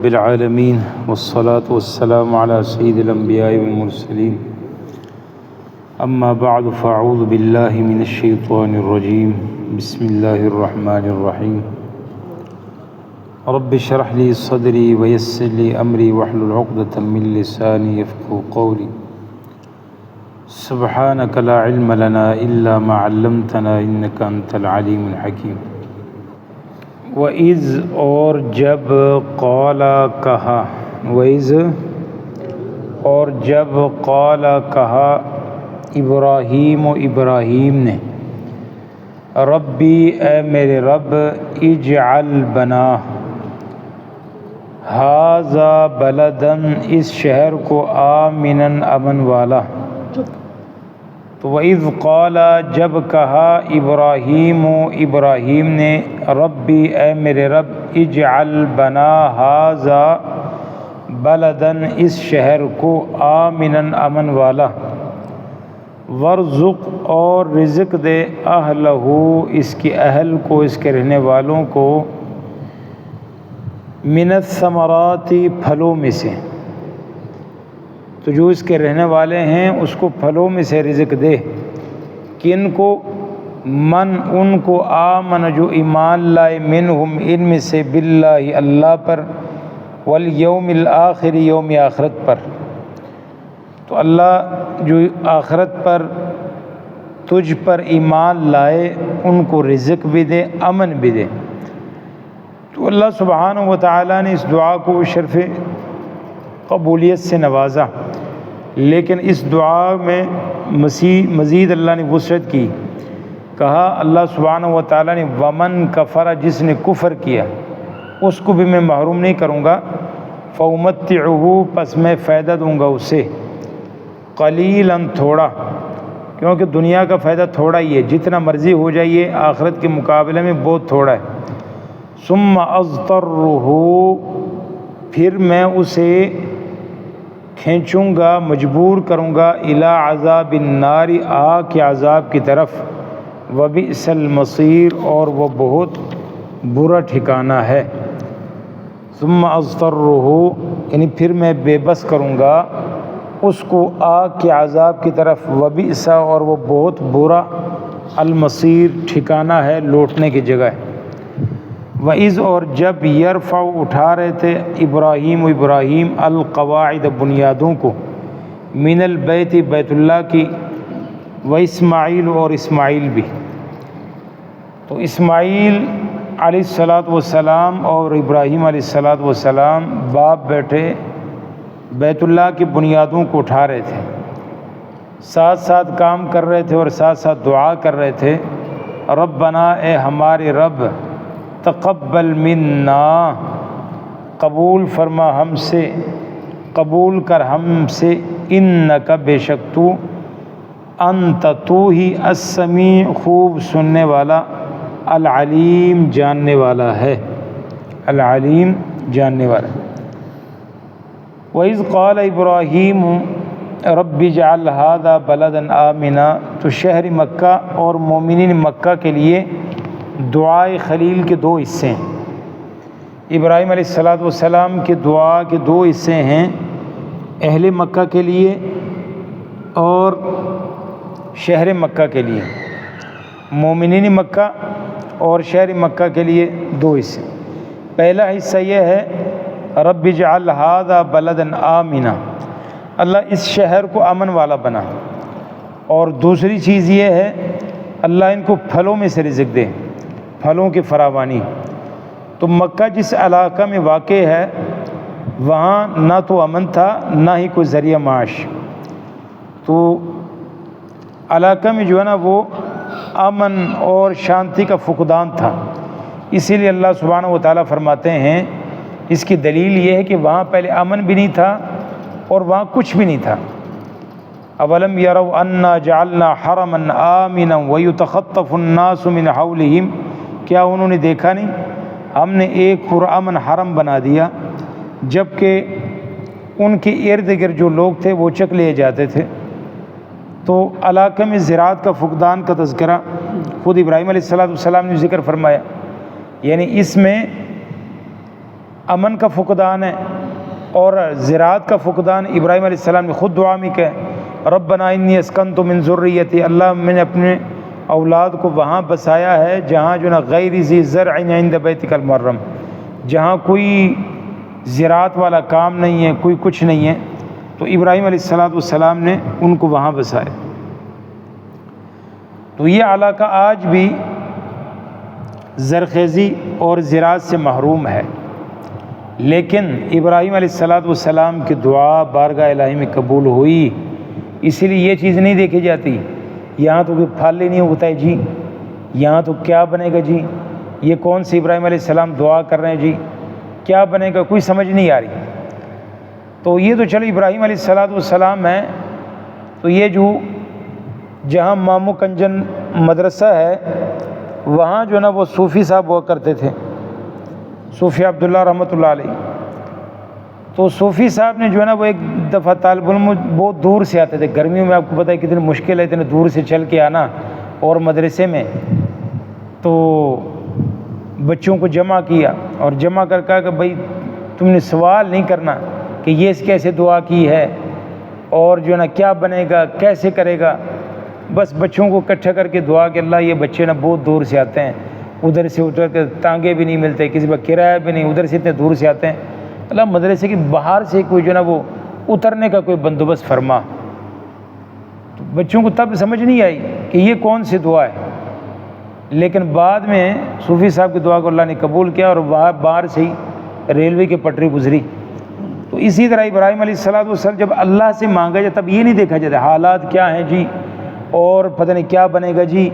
بالعالمین والصلاة والسلام على سید الانبیاء والمرسلین اما بعد فاعوذ باللہ من الشیطان الرجیم بسم اللہ الرحمن الرحیم رب اشرح لی صدری ویسر لی امری واحلل عقدۃ من لسانی یفقهوا قولی سبحانک لا علم لنا الا ما علمتنا انک انت العلیم الحکیم۔ وَإِذْ اور جب قال کہا، وَإِذْ اور جب قال کہا ابراہیم نے، ربی اے میرے رب، اجعل بنا، ھذا بلدن اس شہر کو، آمناً امن والا۔ تو وَإِذْ قَالَ جب کہا ابراہیم نے، ربی اے میرے رب، اجعل بنا ھذا بلدن اس شہر کو، آمناً امن والا، وارزق اور رزق دے، اہلہ اس کے اہل کو، اس کے رہنے والوں کو، من الثمرات پھلوں میں سے، تو جو اس کے رہنے والے ہیں اس کو پھلوں میں سے رزق دے۔ کن کو؟ من ان کو، آمن جو ایمان لائے، منہم ان میں سے، باللہ اللہ پر، والیوم الآخر یوم آخرت پر۔ تو اللہ جو آخرت پر تجھ پر ایمان لائے ان کو رزق بھی دے، امن بھی دے۔ تو اللہ سبحانہ و تعالیٰ نے اس دعا کو شرف قبولیت سے نوازا، لیکن اس دعا میں مزید اللہ نے وسعت کی۔ کہا اللہ سبحانہ و تعالیٰ نے، ومن کفر جس نے کفر کیا اس کو بھی میں محروم نہیں کروں گا، فأمتعہ پس میں فائدہ دوں گا اسے، قلیلاً تھوڑا، کیونکہ دنیا کا فائدہ تھوڑا ہی ہے، جتنا مرضی ہو جائیے آخرت کے مقابلے میں بہت تھوڑا ہے۔ ثم اضطرہ پھر میں اسے کھینچوں گا، مجبور کروں گا، الی عذاب النار آگ کے عذاب کی طرف، وبئس المصیر اور وہ بہت برا ٹھکانہ ہے۔ ثم اضطرہ یعنی پھر میں بے بس کروں گا اس کو آگ کے عذاب کی طرف، وبئس اور وہ بہت برا، المصیر ٹھکانہ ہے، لوٹنے کی جگہ ہے۔ وَإِذْ اور جب یرفع اٹھا رہے تھے ابراہیم القواعد بنیادوں کو، من البیت بیت اللہ کی، واسماعیل اور اسماعیل بھی۔ تو اسماعیل علیہ السلام اور ابراہیم علیہ السلام باپ بیٹے بیت اللہ کی بنیادوں کو اٹھا رہے تھے، ساتھ ساتھ کام کر رہے تھے اور ساتھ ساتھ دعا کر رہے تھے، ربنا اے ہمارے رب، تقبل منا قبول فرما ہم سے، قبول کر ہم سے، انک بے شک تو، انت تو ہی، السمیع خوب سننے والا، العلیم جاننے والا ہے، العلیم جاننے والا ہے۔ وَإِذْ قَالَ إِبْرَاهِيمُ رَبِّ اجْعَلْ هَذَا بَلَدًا آمِنًا، تو شہر مکہ اور مومنین مکہ کے لیے دعائے خلیل کے دو حصے ہیں۔ ابراہیم علیہ السلام کے دعا کے دو حصے ہیں، اہل مکہ کے لیے اور شہر مکہ کے لیے، مومنین مکہ اور شہر مکہ کے لیے دو حصے۔ پہلا حصہ یہ ہے، رب اجعل ھذا بلدا آمنا، اللہ اس شہر کو امن والا بنا، اور دوسری چیز یہ ہے اللہ ان کو پھلوں میں سے رزق دے، پھلوں کی فراوانی۔ تو مکہ جس علاقہ میں واقع ہے وہاں نہ تو امن تھا نہ ہی کوئی ذریعہ معاش، تو علاقہ میں جو ہے نا وہ امن اور شانتی کا فقدان تھا، اسی لیے اللہ سبحانہ و تعالیٰ فرماتے ہیں اس کی دلیل یہ ہے کہ وہاں پہلے امن بھی نہیں تھا اور وہاں کچھ بھی نہیں تھا۔ اولم یروا انا جعلنا حرما آمنا ویتخطف الناس من حولہم، کیا انہوں نے دیکھا نہیں ہم نے ایک پرامن حرم بنا دیا جبکہ ان کے ارد گرد جو لوگ تھے وہ چک لیے جاتے تھے۔ تو علاقے میں زراعت کا فقدان کا تذکرہ خود ابراہیم علیہ السلام نے ذکر فرمایا، یعنی اس میں امن کا فقدان ہے اور زراعت کا فقدان ابراہیم علیہ السلام نے خود دعا میں کہا ربنا انی اسکنت من ذریتی، اللہ میں نے اپنے اولاد کو وہاں بسایا ہے جہاں جو نا غیر ذی زرع عند بیتک المحرم، جہاں کوئی زراعت والا کام نہیں ہے، کوئی کچھ نہیں ہے، تو ابراہیم علیہ السلام نے ان کو وہاں بسایا۔ تو یہ علاقہ آج بھی زرخیزی اور زراعت سے محروم ہے، لیکن ابراہیم علیہ السلام کی دعا بارگاہ الہی میں قبول ہوئی، اسی لیے یہ چیز نہیں دیکھی جاتی یہاں تو کوئی پھل ہی نہیں ہوتا ہے جی، یہاں تو کیا بنے گا جی، یہ کون سے ابراہیم علیہ السلام دعا کر رہے ہیں جی، کیا بنے گا، کوئی سمجھ نہیں آ رہی۔ تو یہ تو چلو ابراہیم علیہ السلام ہے، تو یہ جو جہاں مامو کنجن مدرسہ ہے وہاں جو نا وہ صوفی صاحب ہوا کرتے تھے، صوفی عبداللہ رحمۃ اللہ علیہ۔ تو صوفی صاحب نے جو ہے نا وہ ایک دفعہ طالب علم بہت دور سے آتے تھے، گرمیوں میں آپ کو پتہ ہے کتنی مشکل ہے اتنے دور سے چل کے آنا، اور مدرسے میں تو بچوں کو جمع کیا اور جمع کر کہا کہ بھائی تم نے سوال نہیں کرنا کہ یہ کیسے دعا کی ہے اور جو ہے نا کیا بنے گا کیسے کرے گا، بس بچوں کو اکٹھا کر کے دعا کہ اللہ یہ بچے نا بہت دور سے آتے ہیں، ادھر سے اتر کے ٹانگے بھی نہیں ملتے، کسی کا کرایہ بھی نہیں، ادھر سے اتنے دور سے آتے ہیں، اللہ مدرسے کی باہر سے کوئی جو ہے نا وہ اترنے کا کوئی بندوبست فرما۔ تو بچوں کو تب سمجھ نہیں آئی کہ یہ کون سی دعا ہے، لیکن بعد میں صوفی صاحب کی دعا کو اللہ نے قبول کیا اور باہر سے ہی ریلوے کی پٹری گزری۔ تو اسی طرح ابراہیم علیہ السلام جب اللہ سے مانگا جائے تب یہ نہیں دیکھا جاتا حالات کیا ہیں جی اور پتہ نہیں کیا بنے گا جی،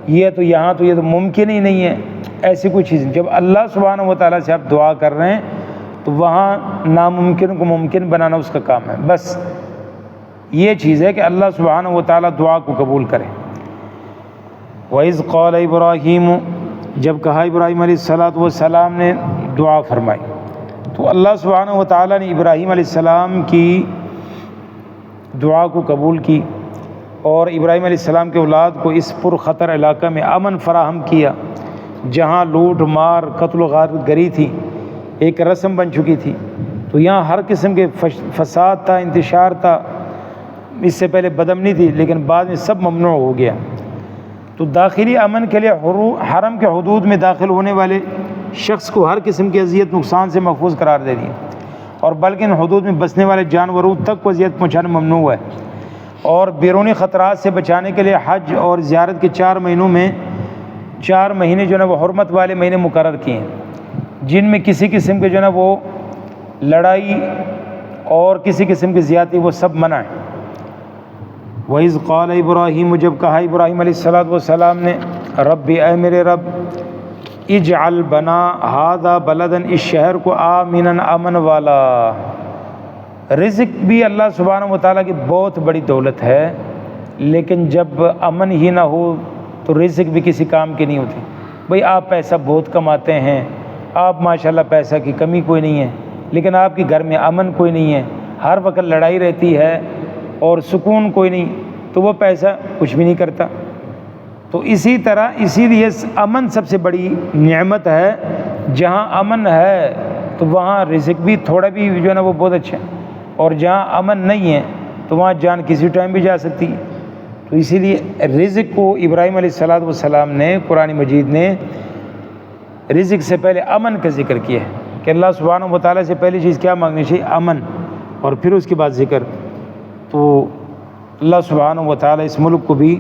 یہ تو یہاں تو یہ تو ممکن ہی نہیں ہے، ایسی کوئی چیز نہیں۔ جب اللہ سبحانہ و تعالیٰ سے آپ دعا کر رہے ہیں تو وہاں ناممکن کو ممکن بنانا اس کا کام ہے، بس یہ چیز ہے کہ اللہ سبحانہ و تعالیٰ دعا کو قبول کرے۔ وَإِذْ قَالَ إِبْرَاهِيمُ، جب کہا ابراہیم علیہ السلام نے دعا فرمائی، تو اللہ سبحانہ و تعالیٰ نے ابراہیم علیہ السلام کی دعا کو قبول کی اور ابراہیم علیہ السلام کے اولاد کو اس پرخطر علاقہ میں امن فراہم کیا جہاں لوٹ مار قتل و غارت گری تھی، ایک رسم بن چکی تھی۔ تو یہاں ہر قسم کے فساد تھا، انتشار تھا، اس سے پہلے بدامنی تھی لیکن بعد میں سب ممنوع ہو گیا۔ تو داخلی امن کے لیے حرم کے حدود میں داخل ہونے والے شخص کو ہر قسم کی اذیت نقصان سے محفوظ قرار دے دیا، اور بلکہ ان حدود میں بسنے والے جانوروں تک کو اذیت پہنچانا ممنوع ہے، اور بیرونی خطرات سے بچانے کے لیے حج اور زیارت کے 4 مہینوں میں 4 مہینے جو ہے نا وہ حرمت والے مہینے مقرر کیے ہیں، جن میں کسی قسم کے جو ہے نا وہ لڑائی اور کسی قسم کی زیادتی وہ سب منع ہے۔ وَإِذْ قَالَ إِبْرَاهِيمُ، جب کہا ابراہیم علیہ السلام نے رب اے میرے رب اجعل بنا هذا بلدن، اس شہر کو آمنا امن والا۔ رزق بھی اللہ سبحانہ و تعالیٰ کی بہت بڑی دولت ہے، لیکن جب امن ہی نہ ہو تو رزق بھی کسی کام کی نہیں ہوتی۔ بھئی آپ پیسہ بہت کماتے ہیں، آپ ماشاءاللہ پیسہ کی کمی کوئی نہیں ہے، لیکن آپ کے گھر میں امن کوئی نہیں ہے، ہر وقت لڑائی رہتی ہے اور سکون کوئی نہیں، تو وہ پیسہ کچھ بھی نہیں کرتا۔ تو اسی طرح اسی لیے امن سب سے بڑی نعمت ہے، جہاں امن ہے تو وہاں رزق بھی تھوڑا بھی جو ہے نا وہ بہت اچھا ہے، اور جہاں امن نہیں ہے تو وہاں جان کسی ٹائم بھی جا سکتی ہے۔ تو اسی لیے رزق کو ابراہیم علیہ السلام نے قرآن مجید نے رزق سے پہلے امن کا ذکر کیا ہے کہ اللہ سبحانہ و تعالیٰ سے پہلی چیز کیا مانگنی چاہیے؟ امن، اور پھر اس کے بعد ذکر۔ تو اللہ سبحانہ و تعالیٰ اس ملک کو بھی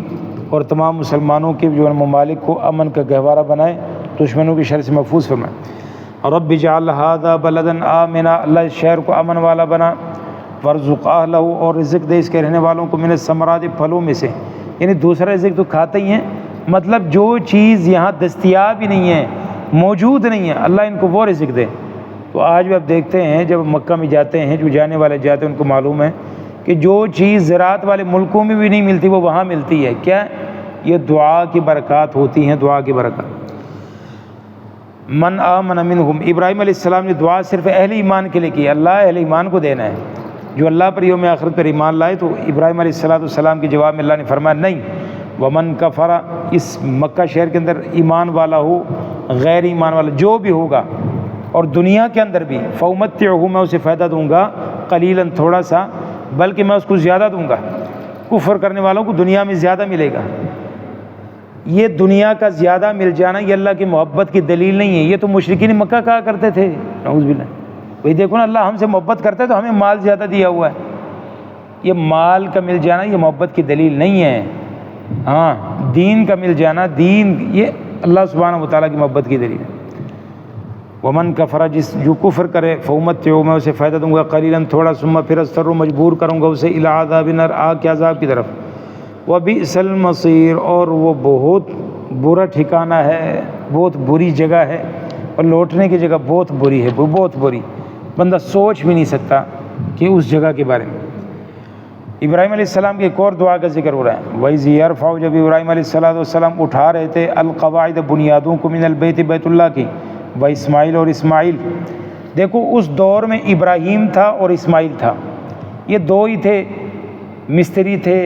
اور تمام مسلمانوں کے جو ممالک کو امن کا گہوارہ بنائے، دشمنوں کی شر سے محفوظ فرمائے۔ رب اجعل ھذا بلدا آمنا، اللہ اس شہر کو امن والا بنا، وارزق اہلہ، اور رزق دے اس کے رہنے والوں کو من الثمرات، پھلوں میں سے، یعنی دوسرا رزق تو کھاتے ہی ہیں، مطلب جو چیز یہاں دستیاب ہی نہیں ہے، موجود نہیں ہے، اللہ ان کو وہ رزق دے۔ تو آج بھی آپ دیکھتے ہیں جب مکہ میں جاتے ہیں، جو جانے والے جاتے ہیں ان کو معلوم ہے کہ جو چیز زراعت والے ملکوں میں بھی نہیں ملتی وہ وہاں ملتی ہے۔ کیا؟ یہ دعا کی برکات ہوتی ہیں، دعا کی برکات۔ من آمن منہم، ابراہیم علیہ السلام نے دعا صرف اہل ایمان کے لیے کی، اللہ اہل ایمان کو دینا ہے، جو اللہ پر یوم آخرت پر ایمان لائے۔ تو ابراہیم علیہ السلام کے جواب میں اللہ نے فرمایا نہیں، ومن کفر، اس مکہ شہر کے اندر ایمان والا ہو، غیر ایمان والا جو بھی ہوگا، اور دنیا کے اندر بھی فَأُمَتِّعُهُ میں اسے فائدہ دوں گا قلیلاً تھوڑا سا، بلکہ میں اس کو زیادہ دوں گا۔ کفر کرنے والوں کو دنیا میں زیادہ ملے گا۔ یہ دنیا کا زیادہ مل جانا یہ اللہ کی محبت کی دلیل نہیں ہے، یہ تو مشرکین مکہ کہا کرتے تھے نعوذ باللہ، وہی دیکھو نا اللہ ہم سے محبت کرتا ہے تو ہمیں مال زیادہ دیا ہوا ہے۔ یہ مال کا مل جانا یہ محبت کی دلیل نہیں ہے، ہاں دین کا مل جانا، دین یہ اللہ سبحانہ و تعالیٰ کی محبت کی دلیل ہے۔ ومن کفر جو کفر کرے فَأُمَتِّعُهُ میں اسے فائدہ دوں گا قلیلاً تھوڑا، ثم پھر اضطر مجبور کروں گا اسے الی عذاب النار آگ کے عذاب کی طرف، وبئس المصیر اور وہ بہت برا ٹھکانہ ہے، بہت بری جگہ ہے، اور لوٹنے کی جگہ بہت بری ہے، بہت بری، بندہ سوچ بھی نہیں سکتا کہ اس جگہ کے بارے میں۔ ابراہیم علیہ السلام کی ایک اور دعا کا ذکر ہو رہا ہے، وَإِذْ يَرْفَعُ جب ابراہیم علیہ السلام اٹھا رہے تھے القواعد بنیادوں کو من البیت بیت اللہ کی، و اسماعیل اور اسماعیل، دیکھو اس دور میں ابراہیم تھا اور اسماعیل تھا، یہ دو ہی تھے، مستری تھے،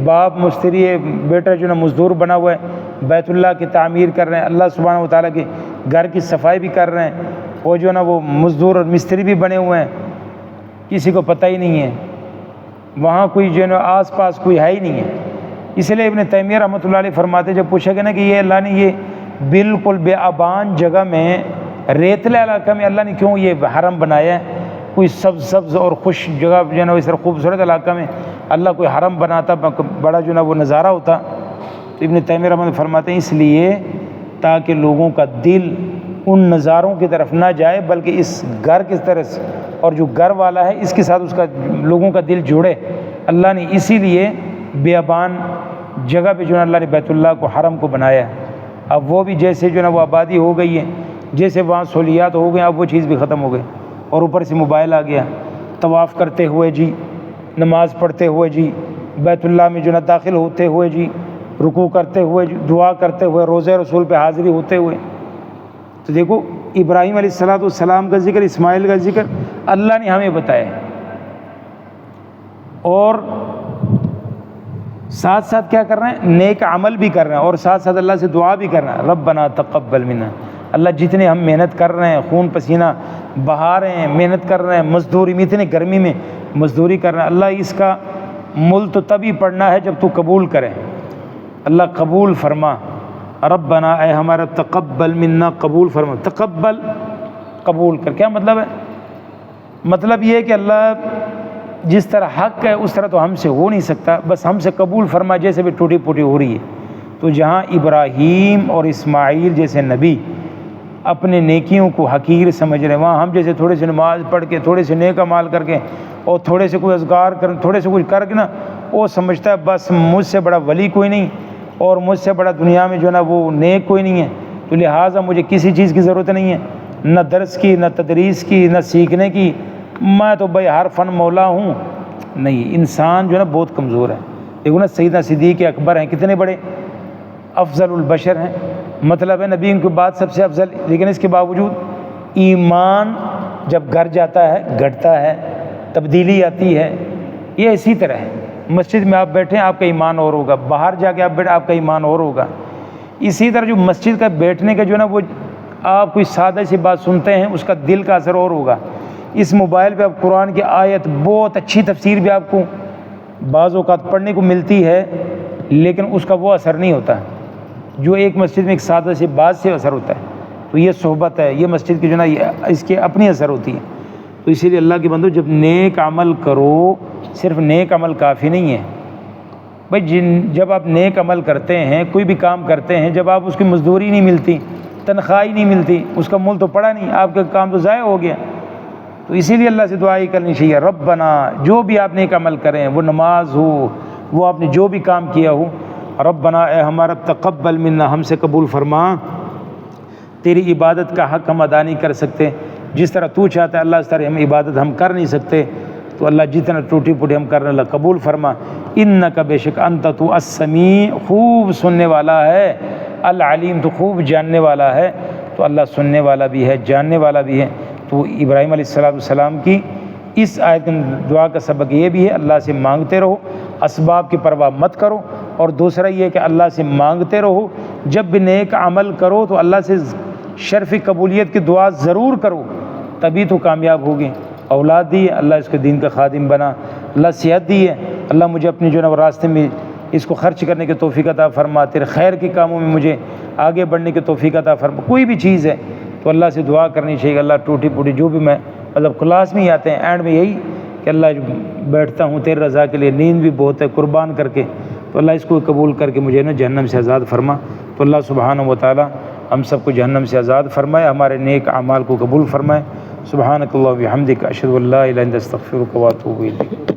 باپ مستری ہے، بیٹا جو نا مزدور بنا ہوا ہے، بیت اللہ کی تعمیر کر رہے ہیں، اللہ سبحانہ و تعالیٰ کے گھر کی صفائی بھی کر رہے ہیں، وہ جو نا وہ مزدور اور مستری بھی بنے ہوئے ہیں، کسی کو پتہ ہی نہیں ہے، وہاں کوئی جو نا آس پاس کوئی ہے ہی نہیں ہے۔ اس لیے ابن تیمیہ رحمۃ اللہ علیہ فرماتے جب پوچھا گیا نا کہ یہ اللہ نے یہ بالکل بے آبان جگہ میں ریتلے علاقہ میں اللہ نے کیوں یہ حرم بنایا ہے، کوئی سبز اور خوش جگہ جو ہے نا اس طرح خوبصورت علاقہ میں اللہ کوئی حرم بناتا بڑا جو نا وہ نظارہ ہوتا، تو ابن تیمیہ رحمۃ اللہ فرماتے ہیں اس لیے تاکہ لوگوں کا دل ان نظاروں کی طرف نہ جائے بلکہ اس گھر کی طرف، اور جو گھر والا ہے اس کے ساتھ اس کا لوگوں کا دل جوڑے، اللہ نے اسی لیے بیابان جگہ پہ جو ہے اللہ نے بیت اللہ کو حرم کو بنایا ہے۔ اب وہ بھی جیسے جو ہے وہ آبادی ہو گئی ہے، جیسے وہاں سہولیات ہو گئے، اب وہ چیز بھی ختم ہو گئی، اور اوپر سے موبائل آ گیا، طواف کرتے ہوئے جی، نماز پڑھتے ہوئے جی، بیت اللہ میں جو ہے داخل ہوتے ہوئے جی، رکوع کرتے ہوئے جی، دعا کرتے ہوئے، روزہ رسول پہ حاضری ہوتے ہوئے۔ تو دیکھو ابراہیم علیہ السلام کا ذکر، اسماعیل کا ذکر اللہ نے ہمیں بتایا، اور ساتھ ساتھ کیا کر رہے ہیں، نیک عمل بھی کر رہے ہیں، اور ساتھ ساتھ اللہ سے دعا بھی کر رہے ہیں، ربنا تقبل منا، اللہ جتنے ہم محنت کر رہے ہیں، خون پسینہ بہا رہے ہیں، محنت کر رہے ہیں، مزدوری میں اتنے گرمی میں مزدوری کر رہے ہیں، اللہ اس کا مل تو تبھی پڑنا ہے جب تو قبول کرے، اللہ قبول فرما، ربنا اے ہمارا تقبل منا قبول فرما، تقبل قبول کر، کیا مطلب ہے؟ مطلب یہ ہے کہ اللہ جس طرح حق ہے اس طرح تو ہم سے ہو نہیں سکتا، بس ہم سے قبول فرما، جیسے بھی ٹوٹی پھوٹی ہو رہی ہے۔ تو جہاں ابراہیم اور اسماعیل جیسے نبی اپنے نیکیوں کو حقیر سمجھ رہے ہیں، وہاں ہم جیسے تھوڑے سے نماز پڑھ کے، تھوڑے سے نیک اعمال کر کے، اور تھوڑے سے کوئی اذکار کر، تھوڑے سے کچھ کر کے نا، وہ سمجھتا ہے بس مجھ سے بڑا ولی کوئی نہیں، اور مجھ سے بڑا دنیا میں جو ہے نا وہ نیک کوئی نہیں ہے، تو لہٰذا مجھے کسی چیز کی ضرورت نہیں ہے، نہ درس کی، نہ تدریس کی، نہ سیکھنے کی، میں تو بھائی ہر فن مولا ہوں۔ نہیں، انسان جو ہے نا بہت کمزور ہے۔ دیکھو نا سیدنا صدیق اکبر ہیں، کتنے بڑے افضل البشر ہیں، مطلب ہے نبی ان کے بعد سب سے افضل، لیکن اس کے باوجود ایمان جب گھر جاتا ہے گھٹتا ہے، تبدیلی آتی ہے۔ یہ اسی طرح ہے، مسجد میں آپ بیٹھیں آپ کا ایمان اور ہوگا، باہر جا کے آپ بیٹھیں آپ کا ایمان اور ہوگا۔ اسی طرح جو مسجد کا بیٹھنے کا جو ہے نا وہ آپ کوئی سادہ سی بات سنتے ہیں اس کا دل کا اثر اور ہوگا۔ اس موبائل پہ آپ قرآن کی آیت بہت اچھی تفسیر بھی آپ کو بعض اوقات پڑھنے کو ملتی ہے، لیکن اس کا وہ اثر نہیں ہوتا جو ایک مسجد میں ایک سادہ سی بات سے اثر ہوتا ہے۔ تو یہ صحبت ہے، یہ مسجد کی جو ہے نا اس کی اپنی اثر ہوتی ہے۔ تو اسی لیے اللہ کے بندو جب نیک عمل کرو، صرف نیک عمل کافی نہیں ہے بھائی، جب آپ نیک عمل کرتے ہیں، کوئی بھی کام کرتے ہیں، جب آپ اس کی مزدوری نہیں ملتی، تنخواہ ہی نہیں ملتی، اس کا مول تو پڑا نہیں، آپ کا کام تو ضائع ہو گیا۔ تو اسی لیے اللہ سے دعا ہی کرنی چاہیے، ربنا جو بھی آپ نیک عمل کریں، وہ نماز ہو، وہ آپ نے جو بھی کام کیا ہو، ربنا اے ہمارا تقبل منا، ہم سے قبول فرما، تیری عبادت کا حق ہم ادا نہیں کر سکتے، جس طرح تو چاہتا ہے اللہ اس طرح ہم عبادت ہم کر نہیں سکتے، تو اللہ جتنا ٹوٹی پھوٹی ہم کرنے اللہ قبول فرما، انک بے شک انت تو السمیع، خوب سننے والا ہے، العلیم تو خوب جاننے والا ہے، تو اللہ سننے والا بھی ہے، جاننے والا بھی ہے۔ تو ابراہیم علیہ السلام کی اس آیت دعا کا سبق یہ بھی ہے، اللہ سے مانگتے رہو، اسباب کی پرواہ مت کرو، اور دوسرا یہ کہ اللہ سے مانگتے رہو، جب بھی نیک عمل کرو تو اللہ سے شرف قبولیت کی دعا ضرور کرو، تبھی تو کامیاب ہوگی۔ اولاد دی ہے، اللہ اس کے دین کا خادم بنا۔ اللہ صحت دی ہے، اللہ مجھے اپنے جو ہے نا راستے میں اس کو خرچ کرنے کی توفیق عطا فرما، تیرے خیر کے کاموں میں مجھے آگے بڑھنے کی توفیق عطا فرما۔ کوئی بھی چیز ہے تو اللہ سے دعا کرنی چاہیے، اللہ ٹوٹی پوٹی جو بھی میں مطلب کلاس میں ہی آتے ہیں اینڈ میں یہی کہ اللہ بیٹھتا ہوں تیرے رضا کے لیے، نیند بھی بہت ہے قربان کر کے، تو اللہ اس کو قبول کر کے مجھے نا جہنم سے آزاد فرما۔ تو اللہ سبحانہ و تعالی ہم سب کو جہنم سے آزاد فرمائے، ہمارے نیک اعمال کو قبول فرمائے۔ سبحانک اللہم و بحمدک، اشہد ان لا الہ الا انت، استغفرک و اتوب الیک۔